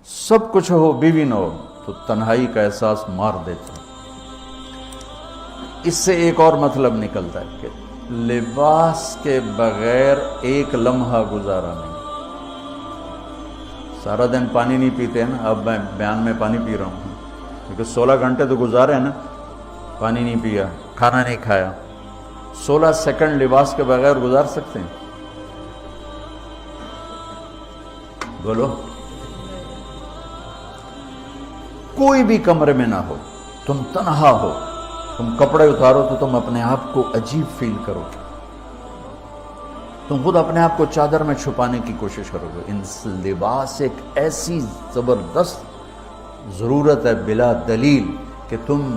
سب کچھ ہو بیوی نہ ہو تو تنہائی کا احساس مار دیتا ہے۔ اس سے ایک اور مطلب نکلتا ہے کہ لباس کے بغیر ایک لمحہ گزارا نہیں۔ سارا دن پانی نہیں پیتے ہیں نا، اب میں بیان میں پانی پی رہا ہوں کیونکہ 16 گھنٹے تو گزارے ہیں نا، پانی نہیں پیا، کھانا نہیں کھایا، 16 سیکنڈ لباس کے بغیر گزار سکتے ہیں؟ بولو۔ کوئی بھی کمرے میں نہ ہو، تم تنہا ہو، تم کپڑے اتارو تو تم اپنے آپ کو عجیب فیل کرو گے، تم خود اپنے آپ کو چادر میں چھپانے کی کوشش کرو گے۔ ان لباس ایک ایسی زبردست ضرورت ہے بلا دلیل کہ تم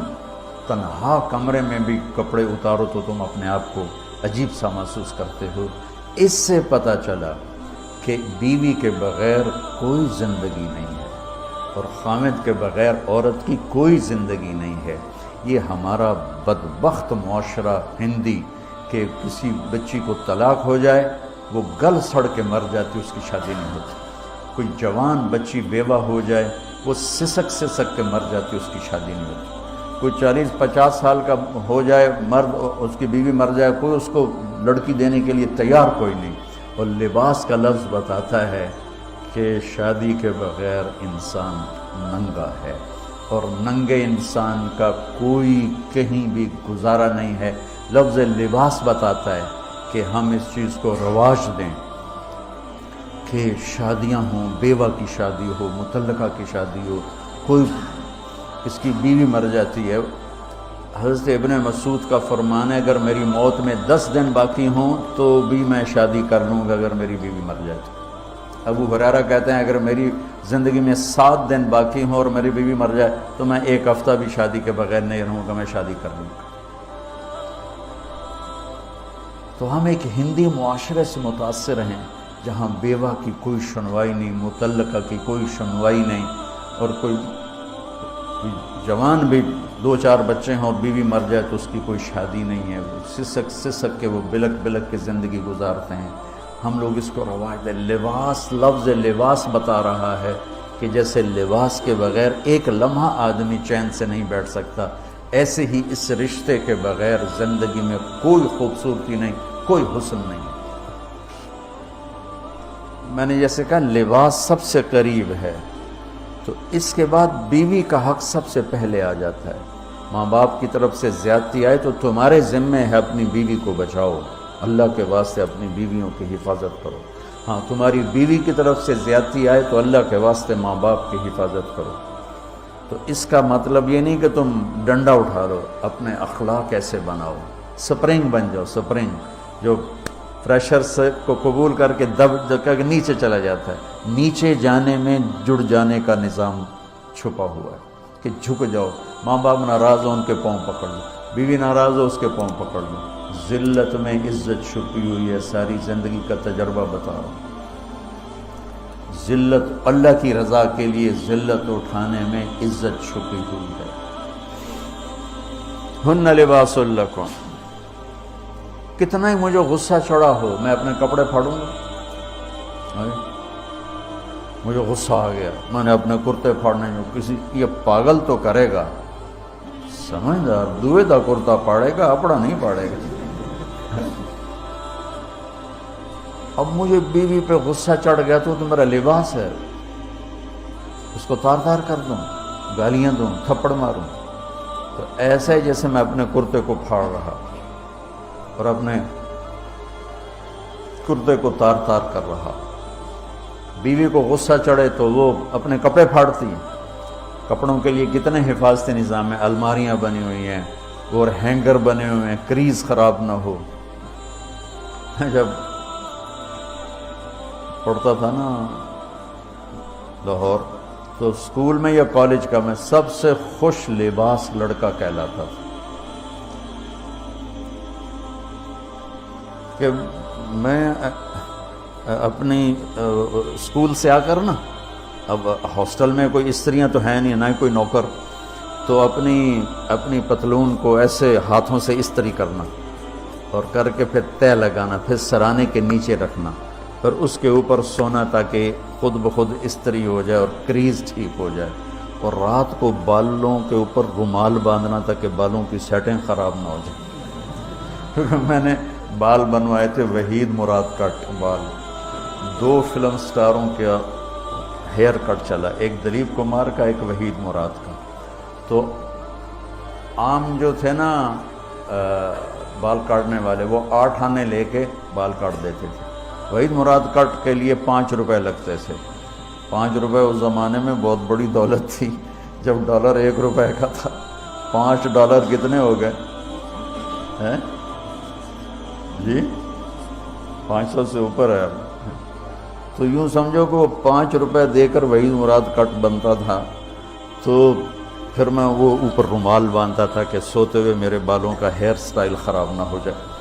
تنہا کمرے میں بھی کپڑے اتارو تو تم اپنے آپ کو عجیب سا محسوس کرتے ہو۔ اس سے پتہ چلا کہ بیوی کے بغیر کوئی زندگی نہیں ہے اور خامد کے بغیر عورت کی کوئی زندگی نہیں ہے۔ یہ ہمارا بدبخت معاشرہ ہندی کہ کسی بچی کو طلاق ہو جائے وہ گل سڑ کے مر جاتی، اس کی شادی نہیں ہوتی۔ کوئی جوان بچی بیوہ ہو جائے وہ سسک کے مر جاتی، اس کی شادی نہیں ہوتی۔ کوئی 40-50 سال کا ہو جائے مرد، اس کی بیوی مر جائے، کوئی اس کو لڑکی دینے کے لیے تیار کوئی نہیں۔ اور لباس کا لفظ بتاتا ہے کہ شادی کے بغیر انسان ننگا ہے، اور ننگے انسان کا کوئی کہیں بھی گزارا نہیں ہے۔ لفظ لباس بتاتا ہے کہ ہم اس چیز کو رواج دیں کہ شادیاں ہوں، بیوہ کی شادی ہو، مطلقہ کی شادی ہو، کوئی اس کی بیوی مر جاتی ہے۔ حضرت ابن مسعود کا فرمان ہے اگر میری موت میں 10 دن باقی ہوں تو بھی میں شادی کر لوں گا اگر میری بیوی مر جاتی۔ ابو ہریرہ کہتے ہیں اگر میری زندگی میں 7 دن باقی ہوں اور میری بیوی مر جائے تو میں 1 ہفتہ بھی شادی کے بغیر نہیں رہوں گا، میں شادی کر لوں گا۔ تو ہم ایک ہندی معاشرے سے متاثر ہیں جہاں بیوہ کی کوئی سنوائی نہیں، مطلقہ کی کوئی سنوائی نہیں، اور کوئی جوان بھی 2-4 بچے ہیں اور بیوی مر جائے تو اس کی کوئی شادی نہیں ہے، سسک کے وہ بلک کے زندگی گزارتے ہیں۔ ہم لوگ اس کو رواج دیں۔ لباس، لفظ لباس بتا رہا ہے کہ جیسے لباس کے بغیر ایک لمحہ آدمی چین سے نہیں بیٹھ سکتا، ایسے ہی اس رشتے کے بغیر زندگی میں کوئی خوبصورتی نہیں، کوئی حسن نہیں۔ میں نے جیسے کہا لباس سب سے قریب ہے، تو اس کے بعد بیوی کا حق سب سے پہلے آ جاتا ہے۔ ماں باپ کی طرف سے زیادتی آئے تو تمہارے ذمے ہے اپنی بیوی کو بچاؤ، اللہ کے واسطے اپنی بیویوں کی حفاظت کرو۔ ہاں تمہاری بیوی کی طرف سے زیادتی آئے تو اللہ کے واسطے ماں باپ کی حفاظت کرو۔ تو اس کا مطلب یہ نہیں کہ تم ڈنڈا اٹھا لو، اپنے اخلاق ایسے بناؤ، سپرنگ بن جاؤ، سپرنگ جو فریشر سے کو قبول کر کے دب کر کے نیچے چلا جاتا ہے۔ نیچے جانے میں جڑ جانے کا نظام چھپا ہوا ہے کہ جھک جاؤ۔ ماں باپ ناراض ہو ان کے پاؤں پکڑ لو، بیوی ناراض ہو اس کے پاؤں پکڑ لو۔ ذلت میں عزت چھپی ہوئی ہے، ساری زندگی کا تجربہ بتا رہا ہوں۔ ذلت، اللہ کی رضا کے لیے ذلت اٹھانے میں عزت چھپی ہوئی ہے۔ ہن لباس لکم، کتنا ہی مجھے غصہ چڑھا ہو میں اپنے کپڑے پھاڑوں گا؟ مجھے غصہ آ گیا، میں نے اپنے کرتے پھاڑنے میں، کسی یہ پاگل تو کرے گا، سمجھدار دوے دا کرتا پاڑے گا، اپنا نہیں پاڑے گا۔ اب مجھے بیوی پہ غصہ چڑھ گیا تو میرا لباس ہے، اس کو تار تار کر دوں، گالیاں دوں، تھپڑ ماروں؟ تو ایسے جیسے میں اپنے کرتے کو پھاڑ رہا اور اپنے کرتے کو تار تار کر رہا۔ بیوی کو غصہ چڑھے تو وہ اپنے کپڑے پھاڑتی ہیں۔ کپڑوں کے لیے کتنے حفاظتی نظام ہیں، الماریاں بنی ہوئی ہیں اور ہینگر بنے ہوئے ہیں، کریز خراب نہ ہو۔ جب پڑھتا تھا نا لاہور تو اسکول میں یا کالج کا میں سب سے خوش لباس لڑکا کہلاتا تھا کہ میں اپنی اسکول سے آ کر نا، اب ہاسٹل میں کوئی استریاں تو ہیں نہیں، نہ ہی کوئی نوکر، تو اپنی پتلون کو ایسے ہاتھوں سے استری کرنا اور کر کے پھر تہ لگانا، پھر سرانے کے نیچے رکھنا اور اس کے اوپر سونا تاکہ خود بخود استری ہو جائے اور کریز ٹھیک ہو جائے، اور رات کو بالوں کے اوپر رومال باندھنا تھا کہ بالوں کی سیٹنگ خراب نہ ہو جائے. کیونکہ میں نے بال بنوائے تھے وحید مراد کٹ بال، 2 فلم سٹاروں کا ہیئر کٹ چلا، ایک دلیپ کمار کا، ایک وحید مراد کا. تو عام جو تھے نا بال کاٹنے والے، وہ 8 آنے لے کے بال کاٹ دیتے تھے. وحید مراد کٹ کے لیے 5 روپے لگتے تھے. 5 روپے اس زمانے میں بہت بڑی دولت تھی. جب ڈالر 1 روپے کا تھا، $5 کتنے ہو گئے ہیں جی؟ 500 سے اوپر ہے. تو یوں سمجھو کہ وہ 5 روپے دے کر وحید مراد کٹ بنتا تھا. تو پھر میں وہ اوپر رومال باندھتا تھا کہ سوتے ہوئے میرے بالوں کا ہیئر سٹائل خراب نہ ہو جائے.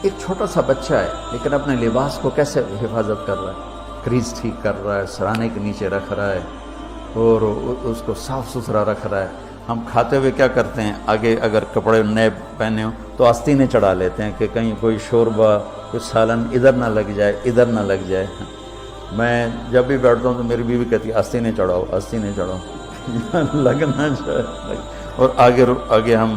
ایک چھوٹا سا بچہ ہے لیکن اپنے لباس کو کیسے حفاظت کر رہا ہے، کریز ٹھیک کر رہا ہے، سرانے کے نیچے رکھ رہا ہے اور اس کو صاف ستھرا رکھ رہا ہے. ہم کھاتے ہوئے کیا کرتے ہیں، آگے اگر کپڑے نئے پہنے ہوں تو آستینیں چڑھا لیتے ہیں کہ کہیں کوئی شوربہ، کوئی سالن ادھر نہ لگ جائے، ادھر نہ لگ جائے. میں جب بھی بیٹھتا ہوں تو میری بیوی کہتی ہے آستینیں چڑھاؤ، آستینیں چڑھاؤ لگنا چاہے. اور آگے ہم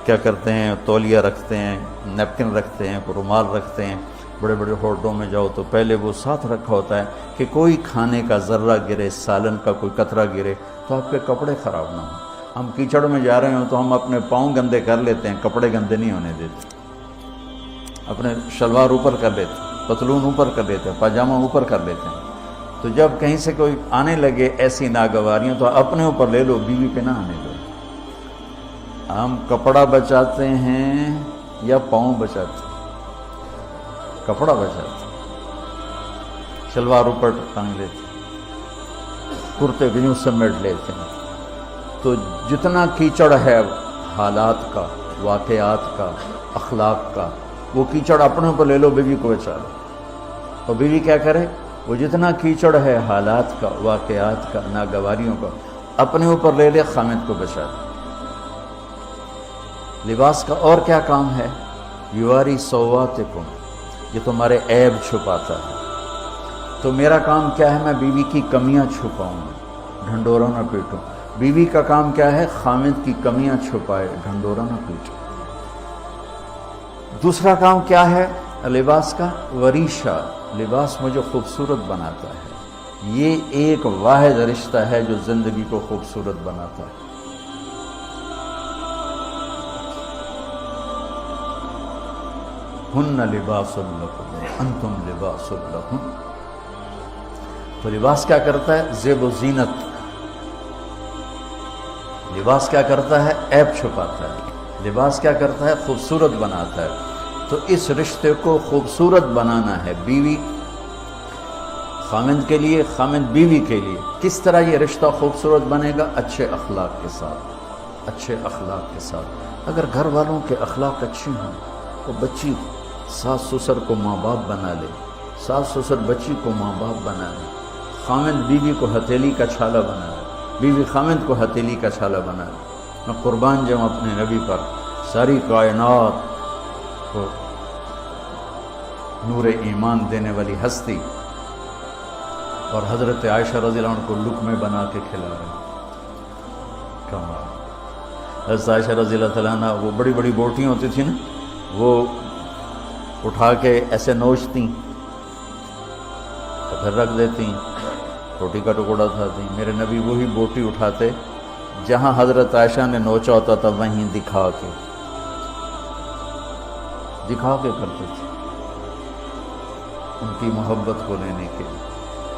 کیا کرتے ہیں، تولیہ رکھتے ہیں، نیپکن رکھتے ہیں، رومال رکھتے ہیں. بڑے بڑے ہوٹلوں میں جاؤ تو پہلے وہ ساتھ رکھا ہوتا ہے کہ کوئی کھانے کا ذرہ گرے، سالن کا کوئی قطرہ گرے تو آپ کے کپڑے خراب نہ ہوں. ہم کیچڑ میں جا رہے ہوں تو ہم اپنے پاؤں گندے کر لیتے ہیں، کپڑے گندے نہیں ہونے دیتے. اپنے شلوار اوپر کر لیتے ہیں، پتلون اوپر کر لیتے ہیں، پاجامہ اوپر کر لیتے ہیں. تو جب کہیں سے کوئی آنے لگے ایسی ناگواریاں تو اپنے اوپر لے لو، بیوی پہ نہ آنے دو. ہم کپڑا بچاتے ہیں یا پاؤں بچاتے ہیں؟ کپڑا بچاتے ہیں. شلوار اوپر ٹانگ لیتے ہیں، کرتے کو یوں سمیٹ لیتے ہیں. تو جتنا کیچڑ ہے حالات کا، واقعات کا، اخلاق کا، وہ کیچڑ اپنے اوپر لے لو، بیوی کو بچا لو. اور بیوی کیا کرے، وہ جتنا کیچڑ ہے حالات کا، واقعات کا، ناگواریوں کا، اپنے اوپر لے لے، خامد کو بچا لے. لباس کا اور کیا کام ہے، یواری سواتکم، یہ تمہارے عیب چھپاتا ہے. تو میرا کام کیا ہے، میں بیوی کی کمیاں چھپاؤں، ڈھنڈورا نہ پیٹوں. بیوی کا کام کیا ہے، خامد کی کمیاں چھپائے، ڈھنڈورا نہ پیٹے. دوسرا کام کیا ہے لباس کا، وریشہ، لباس مجھے خوبصورت بناتا ہے. یہ ایک واحد رشتہ ہے جو زندگی کو خوبصورت بناتا ہے. ہن لباس لکم انتم لباس لہن. تو لباس کیا کرتا ہے، زیب و زینت. لباس کیا کرتا ہے، عیب چھپاتا ہے. لباس کیا کرتا ہے، خوبصورت بناتا ہے. تو اس رشتے کو خوبصورت بنانا ہے، بیوی خامند کے لیے، خامند بیوی کے لیے. کس طرح یہ رشتہ خوبصورت بنے گا، اچھے اخلاق کے ساتھ. اچھے اخلاق کے ساتھ. اگر گھر والوں کے اخلاق اچھے ہوں تو بچی ساس سسر کو ماں باپ بنا لے، ساس سسر بچی کو ماں باپ بنا لے، خامند بیوی کو ہتھیلی کا چھالا بنا لے، بیوی خامند کو ہتھیلی کا چھالا بنا لے. میں قربان جاؤں اپنے نبی پر. ساری کائنات کو نور ایمان دینے والی ہستی، اور حضرت عائشہ رضی اللہ عنہ کو لقمے بنا کے کھلا رہے ہیں. کمال. حضرت عائشہ رضی اللہ تعالیٰ عنہ، وہ بڑی بڑی بوٹیاں ہوتی تھیں نا، وہ اٹھا کے ایسے نوچتی تو پھر رکھ دیتی، روٹی کا ٹکڑا اٹھاتی. میرے نبی وہی بوٹی اٹھاتے جہاں حضرت عائشہ نے نوچا ہوتا تھا، وہیں دکھا کے کرتے تھے، ان کی محبت کو لینے کے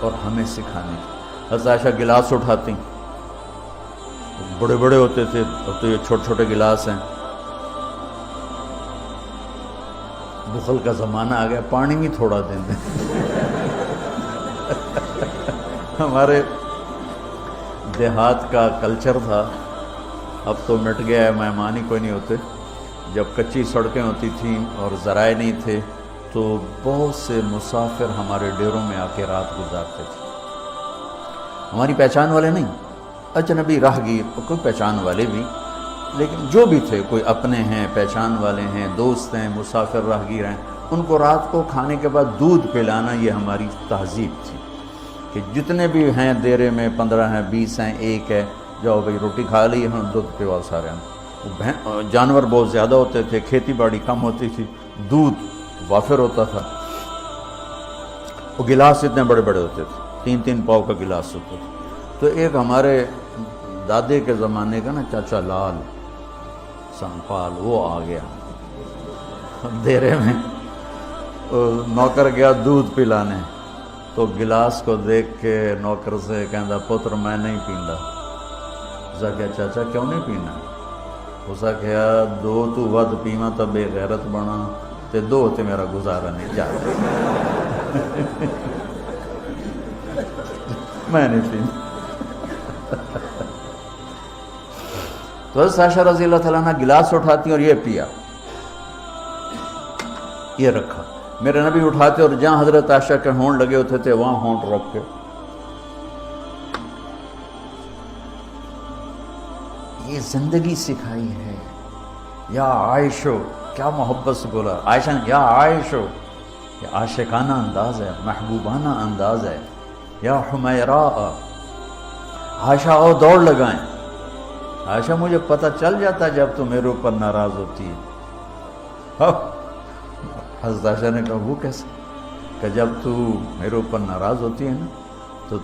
اور ہمیں سکھانے کے. حضرت عائشہ گلاس اٹھاتی، بڑے بڑے ہوتے تھے، اب تو یہ چھوٹے چھوٹے گلاس ہیں. بخل کا زمانہ آ گیا، پانی بھی تھوڑا دیں دیں. ہمارے دیہات کا کلچر تھا، اب تو مٹ گیا ہے، مہمان ہی کوئی نہیں ہوتے. جب کچی سڑکیں ہوتی تھیں اور ذرائع نہیں تھے تو بہت سے مسافر ہمارے ڈیروں میں آ کے رات گزارتے تھے. ہماری پہچان والے نہیں، اجنبی راہگیر، کوئی پہچان والے بھی، لیکن جو بھی تھے، کوئی اپنے ہیں، پہچان والے ہیں، دوست ہیں، مسافر راہگیر ہیں، ان کو رات کو کھانے کے بعد دودھ پلانا یہ ہماری تہذیب تھی کہ جتنے بھی ہیں دیرے میں 15 ہیں 20 ہیں 1 ہے، جاؤ بھئی روٹی کھا لی ہم دودھ پیواؤ سارے ہم۔ جانور بہت زیادہ ہوتے تھے، کھیتی باڑی کم ہوتی تھی، دودھ وافر ہوتا تھا، وہ گلاس اتنے بڑے بڑے ہوتے تھے، 3 پاؤ کا گلاس ہوتا تھا۔ تو ایک ہمارے دادے کے زمانے کا نا چاچا لال سنپال وہ آ گیا دیرے میں، نوکر گیا دودھ پلانے، تو گلاس کو دیکھ کے نوکر سے کہندا پتر میں نہیں پیندا۔ اسا کہا چاچا کیوں نہیں پینا؟ اسا کہا 2 تو ود پیواں تو بے غیرت بنا تے 2 تے میرا گزارا نہیں جاتا میں نہیں پینا۔ تو حضرت عائشہ رضی اللہ تعالیٰ عنہ گلاس اٹھاتی اور یہ پیا، یہ رکھا۔ میرے نبی اٹھاتے اور جہاں حضرت عائشہ کے ہونٹ لگے ہوتے تھے وہاں ہونٹ رکھ کے یہ زندگی سکھائی ہے۔ یا عائشو، کیا محبت سے بولا عائشہ نے، یا عائشو، یہ عاشقانہ انداز ہے، محبوبانہ انداز ہے۔ یا حمیراء، عائشہ او دوڑ لگائیں، عائشہ مجھے پتہ چل جاتا جب تو میرے اوپر ناراض ہوتی ہے۔ حضرت عائشہ نے کہا وہ کیسے؟ کہ جب تو میرے اوپر ناراض ہوتی ہے نا تو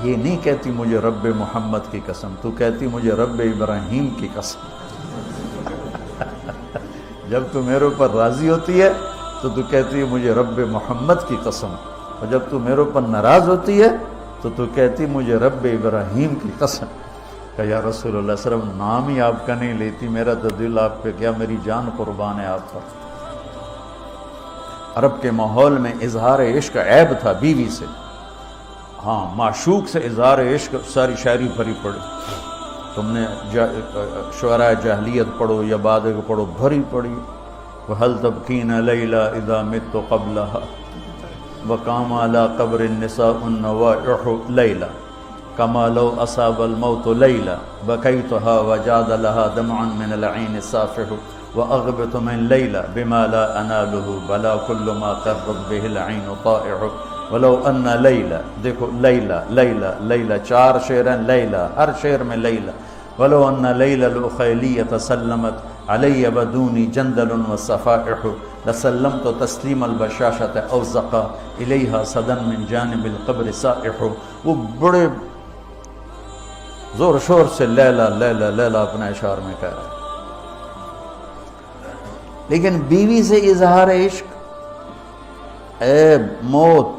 یہ نہیں کہتی مجھے رب محمد کی قسم، تو کہتی مجھے رب ابراہیم کی قسم۔ جب تو میرے اوپر راضی ہوتی ہے تو کہتی ہے مجھے رب محمد کی قسم، اور جب تو میرے اوپر ناراض ہوتی ہے تو کہتی مجھے رب ابراہیم کی قسم۔ کہ یا رسول اللہ صلی اللہ علیہ وسلم نام ہی آپ کا نہیں لیتی، میرا تو دل آپ پہ کیا، میری جان قربان ہے آپ پر۔ عرب کے ماحول میں اظہار عشق عیب تھا بیوی سے، ہاں معشوق سے اظہار عشق ساری شاعری بھری پڑی، تم نے شعراء جاہلیت پڑھو یا بعد کو پڑھو، بھری پڑی۔ وَهَلْ تَبْكِينَ لَيْلَا إِذَا مِتُّ قَبْلَهَا وَقَامَ عَلَىٰ قَبْرِ النِّسَاءُ النَّوَائِحُ لَيْلًا كَمَا لَوْ أَصَابَ الْمَوْتُ لَيْلًا بَكَيْتُهَا وَجَادَ لَهَا دَمْعًا مِنَ الْعَيْنِ صَافِحُ وَأَغْبِطُ مِنْ لَيْلًا بِمَا لَا أَنَالُهُ بَلَا كُلُّ مَا قَرَّتْ بِهِ الْعَيْنُ طَائِعُ وَلَوْ أَنَّ لَيْلًا، دیکھو لیلہ لیلہ لیلہ 4 شعر ہیں، لیلہ ہر شعر میں لیلہ۔ وَلَوْ أَنَّ لَيْلَ الْأُخَيْلِيَّةَ سَلَّمَتْ عَلَيَّ بَدُونِي جَنْدَلٌ وَصَفَائِحُ لَسَلَّمْتُ تَسْلِيمَ الْبَشَاشَةِ أَوْزَقَ إِلَيْهَا صَدًا مِنْ جَانِبِ الْقَبْرِ سَائِحُ۔ وہ بڑے زور شور سے لیلہ لیلہ لیلہ اپنے اشعار میں کہہ رہا ہے، لیکن بیوی سے اظہار عشق عیب، موت۔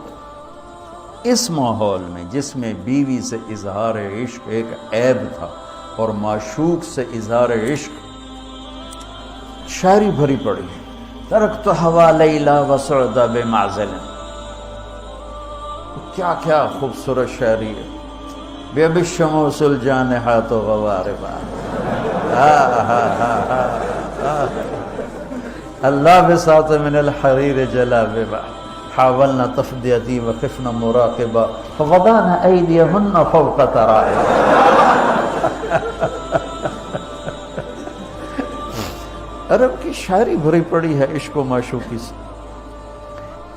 اس ماحول میں جس میں بیوی سے اظہار عشق ایک عیب تھا اور معشوق سے اظہار عشق شاعری بھری پڑی۔ ترکت ہوا لیلا وسعد بمعزل، کیا کیا خوبصورت شاعری ہے۔ بے بالشموس الجانحات غواربا، اللہ بساط من الحریر جلاببا حاولنا تفدیتی وخفنا مراقبا فوضعنا ایدیہن فوق ترائب۔ عرب کی شاعری بھری پڑی ہے عشق و معشوقی سے۔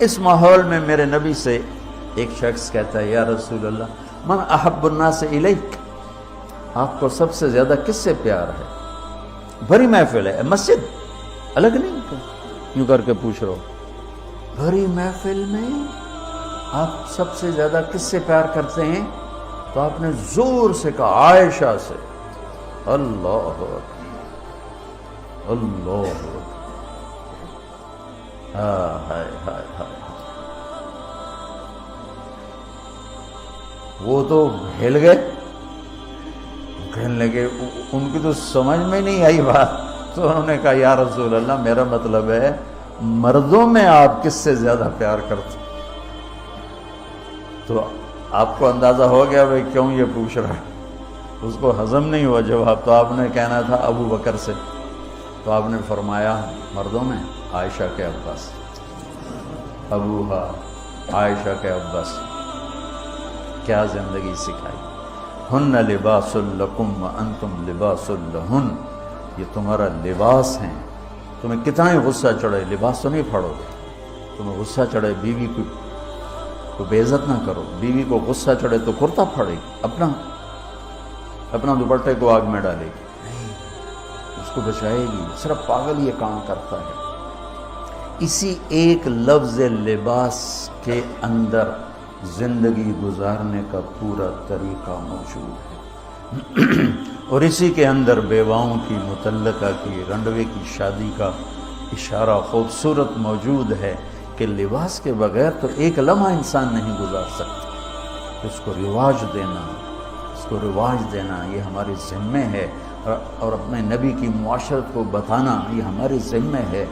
اس ماحول میں میرے نبی سے ایک شخص کہتا ہے یا رسول اللہ من احب الناس الیک، آپ کو سب سے زیادہ کس سے پیار ہے؟ بھری محفل ہے، مسجد الگ نہیں یوں کر کے پوچھ رہا ہو، بھری محفل میں آپ سب سے زیادہ کس سے پیار کرتے ہیں؟ تو آپ نے زور سے کہا عائشہ سے۔ اللہ اکبر اللہ اکبر، ہائے ہائے ہائے، وہ تو ہل گئے، کہنے لگے، ان کی تو سمجھ میں نہیں آئی بات، تو انہوں نے کہا یا رسول اللہ میرا مطلب ہے مردوں میں آپ کس سے زیادہ پیار کرتے؟ تو آپ کو اندازہ ہو گیا بھائی کیوں یہ پوچھ رہا ہے، اس کو ہضم نہیں ہوا جواب، تو آپ نے کہنا تھا ابو بکر سے، تو آپ نے فرمایا مردوں میں عائشہ کے عباس، ابوہا عائشہ کے عباس۔ کیا زندگی سکھائی، ہن لباس لکم وانتم لباس لہن، یہ تمہارا لباس ہیں، تمہیں کتنا ہی غصہ چڑھے لباس تو نہیں پھاڑو گے. تمہیں غصہ چڑھے بیوی کو بے عزت نہ کرو. بیوی کو غصہ چڑھے تو کرتا پھاڑے گی, اپنا دوپٹے کو آگ میں ڈالے گی, نہیں, اس کو بچائے گی. صرف پاگل یہ کام کرتا ہے. اسی ایک لفظ لباس کے اندر زندگی گزارنے کا پورا طریقہ موجود ہے. اور اسی کے اندر بیواؤں کی, مطلقہ کی, رنڈوے کی شادی کا اشارہ خوبصورت موجود ہے کہ لباس کے بغیر تو ایک لمحہ انسان نہیں گزار سکتا. اس کو رواج دینا یہ ہمارے ذمے ہے, اور اپنے نبی کی معاشرت کو بتانا یہ ہمارے ذمے ہے.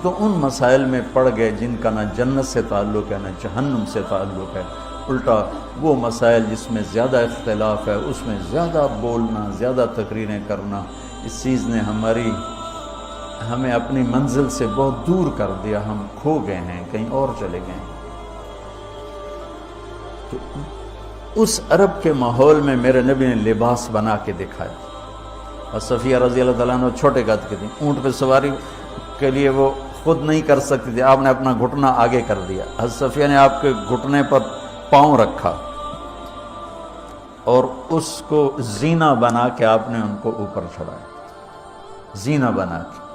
تو ان مسائل میں پڑ گئے جن کا نہ جنت سے تعلق ہے نہ جہنم سے تعلق ہے. الٹا وہ مسائل جس میں زیادہ اختلاف ہے اس میں زیادہ بولنا, زیادہ تقریریں کرنا, اس چیز نے ہمیں اپنی منزل سے بہت دور کر دیا. ہم کھو گئے ہیں, کہیں اور چلے گئے ہیں. تو اس عرب کے ماحول میں میرے نبی نے لباس بنا کے دکھایا. اور صفیہ رضی اللہ تعالیٰ عنہ چھوٹے قد کے تھے, اونٹ پہ سواری کے لیے وہ خود نہیں کر سکتی تھی, آپ نے اپنا گھٹنا آگے کر دیا. حضرت صفیہ نے آپ کے گھٹنے پر پاؤں رکھا اور اس کو زینہ بنا کے آپ نے ان کو اوپر چڑھایا, زینہ بنا کے.